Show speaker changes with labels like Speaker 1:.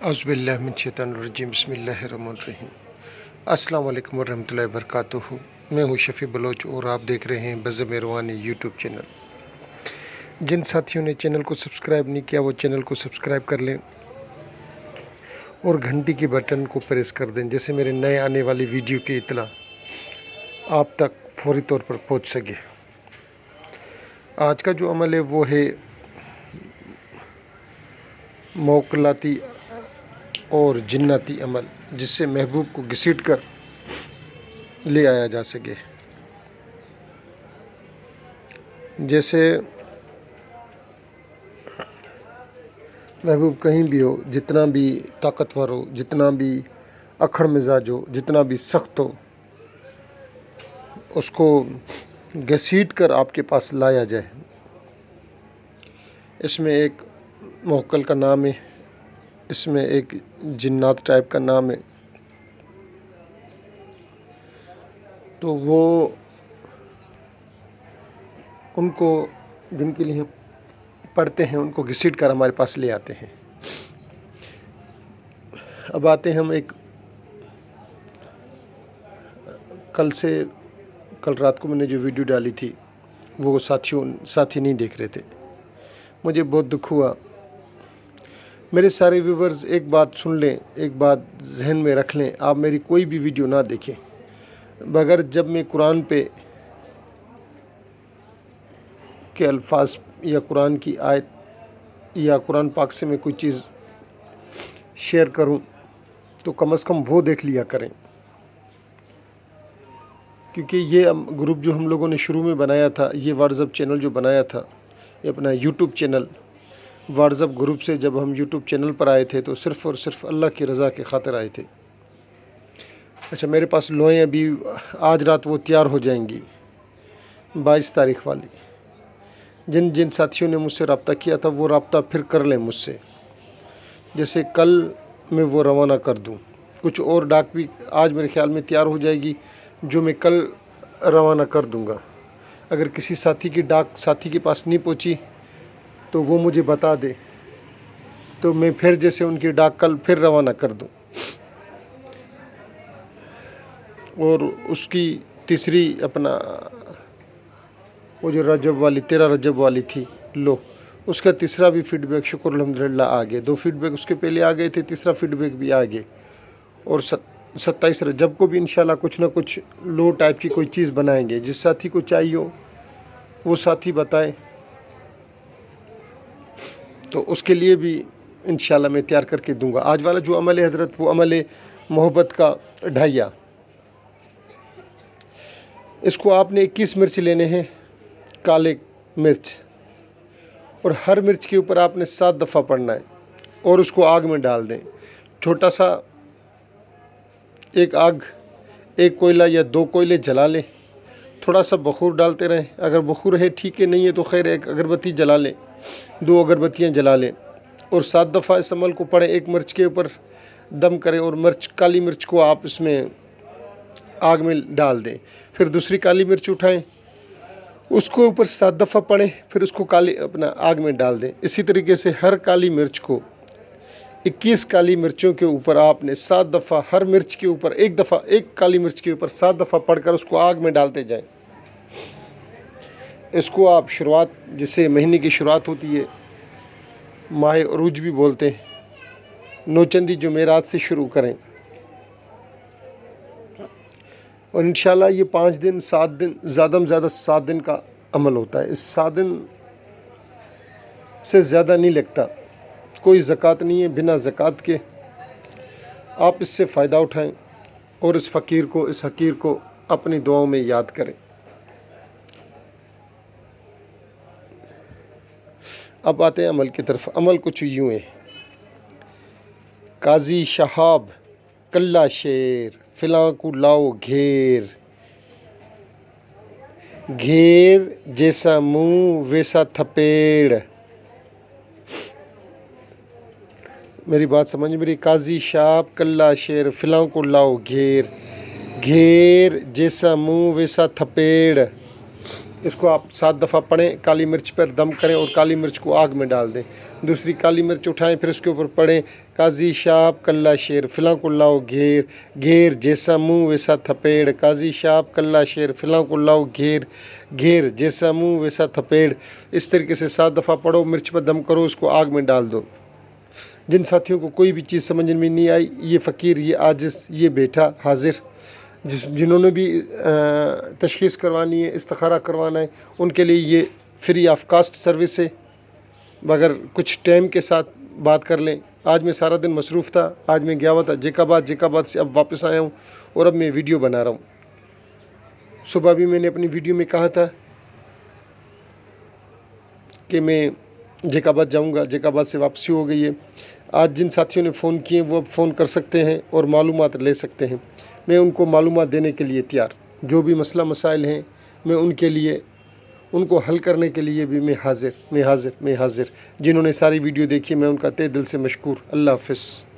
Speaker 1: औज़ुबिल्लाहिमिनश्शैतानिर्रजीम बिस्मिल्लाहिर्रहमानिर्रहीम। अस्सलाम वालेकुम वरहमतुल्लाहि वबरकातुहू। मैं हूँ शफ़ी बलोच और आप देख रहे हैं बज़-ए-मेहरबानी यूट्यूब चैनल। जिन साथियों ने चैनल को सब्सक्राइब नहीं किया वो चैनल को सब्सक्राइब कर लें और घंटी के बटन को प्रेस कर दें, जैसे मेरे नए आने वाली वीडियो की इत्तला आप तक फौरी तौर पर पहुँच सके। आज का जो अमल है वो है मौकलाती और जिन्नाती अमल, जिससे महबूब को घसीट कर ले आया जा सके। जैसे महबूब कहीं भी हो, जितना भी ताकतवर हो, जितना भी अखड़ मिजाज हो, जितना भी सख्त हो, उसको घसीट कर आपके पास लाया जाए। इसमें एक मौक्कल का नाम है, इसमें एक जिन्नात टाइप का नाम है। तो वो उनको जिनके लिए पढ़ते हैं उनको घसीट कर हमारे पास ले आते हैं। अब आते हैं हम कल रात को मैंने जो वीडियो डाली थी वो साथी नहीं देख रहे थे। मुझे बहुत दुख हुआ। मेरे सारे व्यूवर्स एक बात सुन लें, एक बात जहन में रख लें, आप मेरी कोई भी वीडियो ना देखें बगैर जब मैं कुरान पे के अल्फाज या कुरान की आयत या कुरान पाक से मैं कोई चीज़ शेयर करूं तो कम से कम वो देख लिया करें। क्योंकि ये ग्रुप जो हम लोगों ने शुरू में बनाया था, ये व्हाट्सएप चैनल जो बनाया था, ये अपना यूट्यूब चैनल, व्हाट्सएप ग्रुप से जब हम यूट्यूब चैनल पर आए थे तो सिर्फ़ और सिर्फ अल्लाह की रज़ा के खातिर आए थे। अच्छा, मेरे पास लोएं अभी आज रात वो तैयार हो जाएंगी 22 तारीख़ वाली। जिन जिन साथियों ने मुझसे रब्ता किया था वो रब्ता फिर कर लें मुझसे, जैसे कल मैं वो रवाना कर दूं। कुछ और डाक भी आज मेरे ख्याल में तैयार हो जाएगी जो मैं कल रवाना कर दूंगा। अगर किसी साथी की डाक साथी के पास नहीं पहुंची तो वो मुझे बता दे, तो मैं फिर जैसे उनकी डाक कल फिर रवाना कर दूं। और उसकी तीसरी अपना वो जो रजब वाली 13 रजब वाली थी, लो उसका तीसरा भी फीडबैक शुक्र अल्हम्दुलिल्लाह आ गए। 2 फीडबैक उसके पहले आ गए थे, तीसरा फीडबैक भी आ गए। और 27 रजब को भी इंशाल्लाह कुछ ना कुछ लो टाइप की कोई चीज़ बनाएंगे। जिस साथी को चाहिए हो वो साथी बताए, तो उसके लिए भी इंशाल्लाह मैं तैयार करके दूंगा। आज वाला जो अमल है हज़रत, वो अमल है मोहब्बत का ढाइया। इसको आपने 21 मिर्च लेने हैं, काले मिर्च, और हर मिर्च के ऊपर आपने 7 दफ़ा पढ़ना है और उसको आग में डाल दें। छोटा सा एक कोयला या 2 कोयले जला लें, थोड़ा सा बखूर डालते रहें। अगर बखूर है ठीक है, नहीं है तो खैर एक अगरबत्ती जला लें, 2 अगरबत्तियाँ जला लें और 7 दफ़ा इस अमल को पढ़ें। एक मिर्च के ऊपर दम करें और काली मिर्च को आप इसमें आग में डाल दें। फिर दूसरी काली मिर्च उठाएं, उसको ऊपर 7 दफ़ा पढ़ें, फिर उसको अपना आग में डाल दें। इसी तरीके से हर काली मिर्च को 21 काली मिर्चों के ऊपर आपने 7 दफ़ा, हर मिर्च के ऊपर एक दफ़ा, एक काली मिर्च के ऊपर 7 दफ़ा पढ़कर उसको आग में डालते जाएं। इसको आप शुरुआत, जिसे महीने की शुरुआत होती है, माह अरूज भी बोलते हैं, नौचंदी जुमेरात से शुरू करें। और इंशाल्लाह ये 5 दिन 7 दिन, ज़्यादा में ज़्यादा 7 दिन का अमल होता है। इस 7 दिन से ज़्यादा नहीं लगता। कोई ज़कात नहीं है, बिना ज़कात के आप इससे फ़ायदा उठाएं और इस फ़कीर को, इस हकीर को अपनी दुआओं में याद करें। अब आते हैं अमल की तरफ। अमल कुछ यूँ है, काजी शहाब कल्ला शेर, फिलां को लाओ घेर, घेर जैसा मुंह वैसा थपेड़। मेरी बात समझ मेरी। काजी शहाब कल्ला शेर, फिलां को लाओ घेर, घेर जैसा मुंह वैसा थपेड़। इसको आप 7 दफ़ा पढ़ें, काली मिर्च पर दम करें और काली मिर्च को आग में डाल दें। दूसरी काली मिर्च उठाएं, फिर उसके ऊपर पढ़ें काजी शाप कल्ला शेर फिलां को लाओ घेर, घेर जैसा मुंह वैसा थपेड़, काजी शाप कल्ला शेर फिलां को लाओ घेर, घेर जैसा मुंह वैसा थपेड़। इस तरीके से 7 दफ़ा पढ़ो, मिर्च पर दम करो, उसको आग में डाल दो। जिन साथियों को कोई भी चीज़ समझ में नहीं आई, ये फ़कीर, ये आजिज़, ये बेटा हाजिर, जिन्होंने भी तशख़ीस करवानी है, इस्तिखारा करवाना है, उनके लिए ये फ्री ऑफ कास्ट सर्विस है। मगर कुछ टाइम के साथ बात कर लें। आज मैं सारा दिन मसरूफ़ था, आज मैं गया हुआ था जेकाबाद से अब वापस आया हूँ और अब मैं वीडियो बना रहा हूँ। सुबह भी मैंने अपनी वीडियो में कहा था कि मैं जेकाबाद जाऊँगा, जेकाबाद से वापसी हो गई है। आज जिन साथियों ने फ़ोन किए वो अब फ़ोन कर सकते हैं और मालूमात ले सकते हैं। मैं उनको मालूमात देने के लिए तैयार, जो भी मसला मसाइल हैं मैं उनके लिए, उनको हल करने के लिए भी मैं हाजिर। जिन्होंने सारी वीडियो देखी मैं उनका तहे दिल से मशकूर। अल्लाह हाफ़िज़।